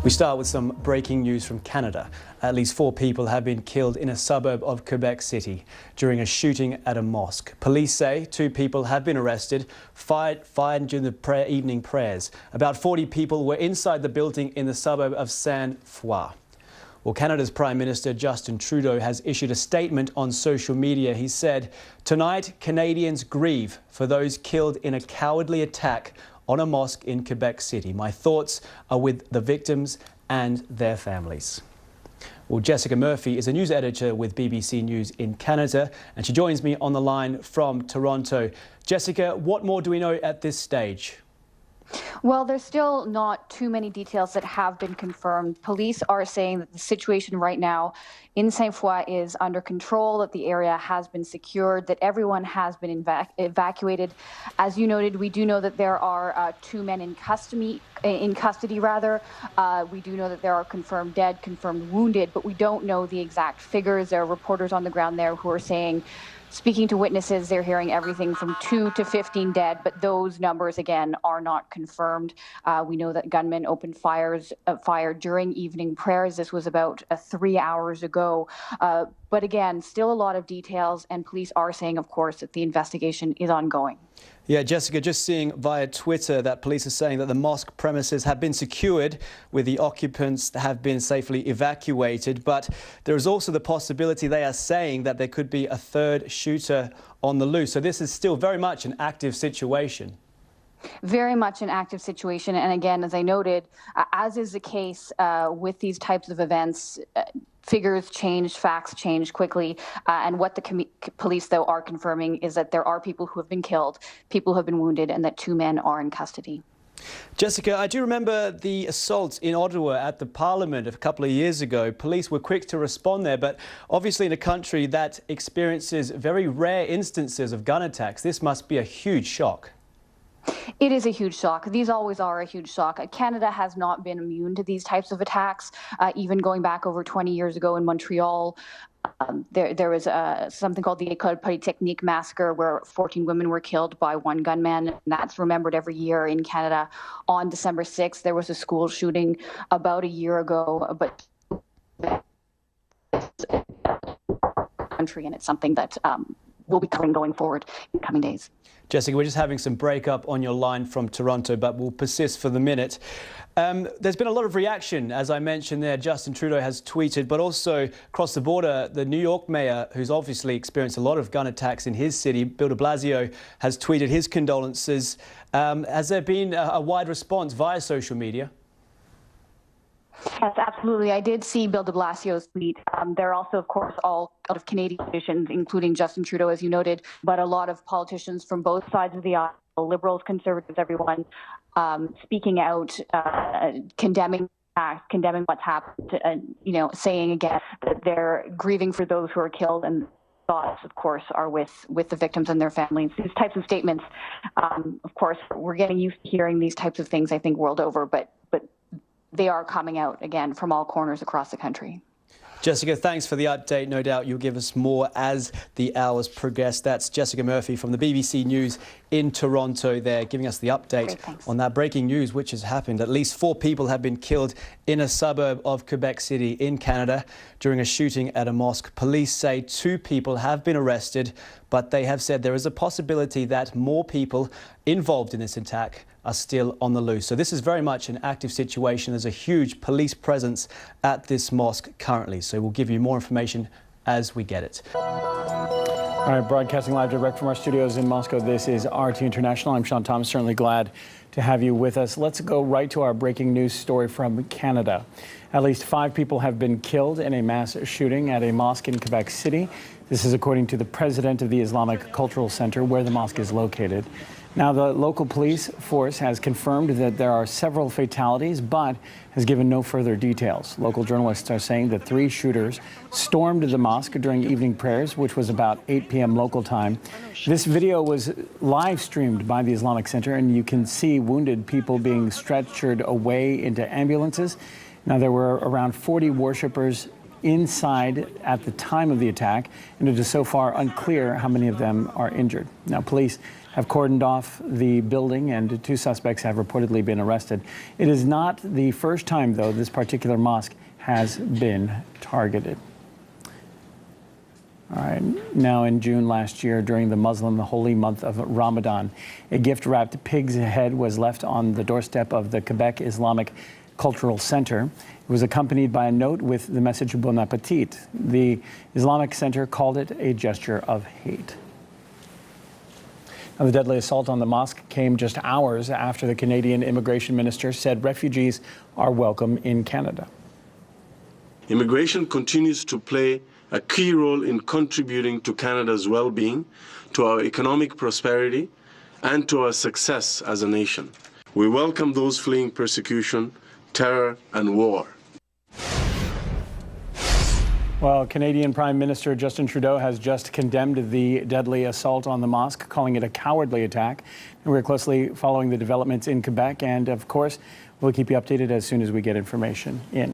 We start with some breaking news from Canada. At least 4 people have been killed in a suburb of Quebec City during a shooting at a mosque. Police say 2 people have been arrested, fired during the evening prayers. About 40 people were inside the building in the suburb of Sainte-Foy. Well, Canada's Prime Minister Justin Trudeau has issued a statement on social media. He said, "Tonight, Canadians grieve for those killed in a cowardly attack on a mosque in Quebec City. My thoughts are with the victims and their families." Well, Jessica Murphy is a news editor with BBC News in Canada, and she joins me on the line from Toronto. Jessica, what more do we know at this stage? Well, there's still not too many details that have been confirmed. Police are saying that the situation right now in Sainte-Foy is under control, that the area has been secured, that everyone has been evacuated. As you noted, we do know that there are 2 men in custody. We do know that there are confirmed dead, confirmed wounded, but we don't know the exact figures. There are reporters on the ground there who are saying, speaking to witnesses, they're hearing everything from 2 to 15 dead, but those numbers, again, are not confirmed. We know that gunmen opened fire during evening prayers. This was about 3 hours ago. But again, still a lot of details, and police are saying, of course, that the investigation is ongoing. Yeah, Jessica, just seeing via Twitter that police are saying that the mosque premises have been secured, with the occupants have been safely evacuated. But there is also the possibility, they are saying, that there could be a 3rd shooter on the loose. So this is still very much an active situation. Very much an active situation. And again, as I noted, as is the case with these types of events, figures change, facts change quickly. And what the police, though, are confirming is that there are people who have been killed, people who have been wounded, and that 2 men are in custody. Jessica, I do remember the assault in Ottawa at the Parliament a couple of years ago. Police were quick to respond there, but obviously in a country that experiences very rare instances of gun attacks, this must be a huge shock. It is a huge shock. These always are a huge shock. Canada has not been immune to these types of attacks. Even going back over 20 years ago in Montreal, there was something called the École Polytechnique massacre, where 14 women were killed by 1 gunman. And that's remembered every year in Canada. On December 6th, there was a school shooting about a year ago, but country, and it's something that we'll be covering going forward in coming days. Jessica, we're just having some breakup on your line from Toronto, but we'll persist for the minute. There's been a lot of reaction, as I mentioned there. Justin Trudeau has tweeted, but also across the border, the New York mayor, who's obviously experienced a lot of gun attacks in his city, Bill de Blasio, has tweeted his condolences. Has there been a wide response via social media? Yes, absolutely. I did see Bill de Blasio's tweet. There are also, of course, all of Canadian politicians, including Justin Trudeau, as you noted, but a lot of politicians from both sides of the aisle, Liberals, Conservatives, everyone, speaking out, condemning what's happened, and, saying again that they're grieving for those who are killed, and thoughts, of course, are with the victims and their families. These types of statements, of course, we're getting used to hearing these types of things, I think, world over, but they are coming out again from all corners across the country. Jessica, thanks for the update. No doubt you'll give us more as the hours progress. That's Jessica Murphy from the BBC News in Toronto there, giving us the update on that breaking news which has happened. At least 4 people have been killed in a suburb of Quebec City in Canada during a shooting at a mosque. Police say 2 people have been arrested, but they have said there is a possibility that more people involved in this attack are still on the loose. So this is very much an active situation. There's a huge police presence at this mosque currently. So we'll give you more information as we get it. All right, broadcasting live direct from our studios in Moscow, this is RT International. I'm Sean Thomas, certainly glad to have you with us. Let's go right to our breaking news story from Canada. At least 5 people have been killed in a mass shooting at a mosque in Quebec City. This is according to the president of the Islamic Cultural Center, where the mosque is located. Now, the local police force has confirmed that there are several fatalities, but has given no further details. Local journalists are saying that 3 shooters stormed the mosque during evening prayers, which was about 8 p.m. local time. This video was live streamed by the Islamic Center, and you can see wounded people being stretchered away into ambulances. Now, there were around 40 worshippers inside at the time of the attack, and it is so far unclear how many of them are injured. Now, police have cordoned off the building, and 2 suspects have reportedly been arrested. It is not the first time, though, this particular mosque has been targeted. All right. Now, in June last year, during the holy month of Ramadan, a gift-wrapped pig's head was left on the doorstep of the Quebec Islamic Cultural Center. It was accompanied by a note with the message "Bon Appetit." The Islamic Center called it a gesture of hate. Now, the deadly assault on the mosque came just hours after the Canadian immigration minister said refugees are welcome in Canada. Immigration continues to play a key role in contributing to Canada's well-being, to our economic prosperity, and to our success as a nation. We welcome those fleeing persecution, terror, and war. Well, Canadian Prime Minister Justin Trudeau has just condemned the deadly assault on the mosque, calling it a cowardly attack. And we're closely following the developments in Quebec, and of course, we'll keep you updated as soon as we get information in.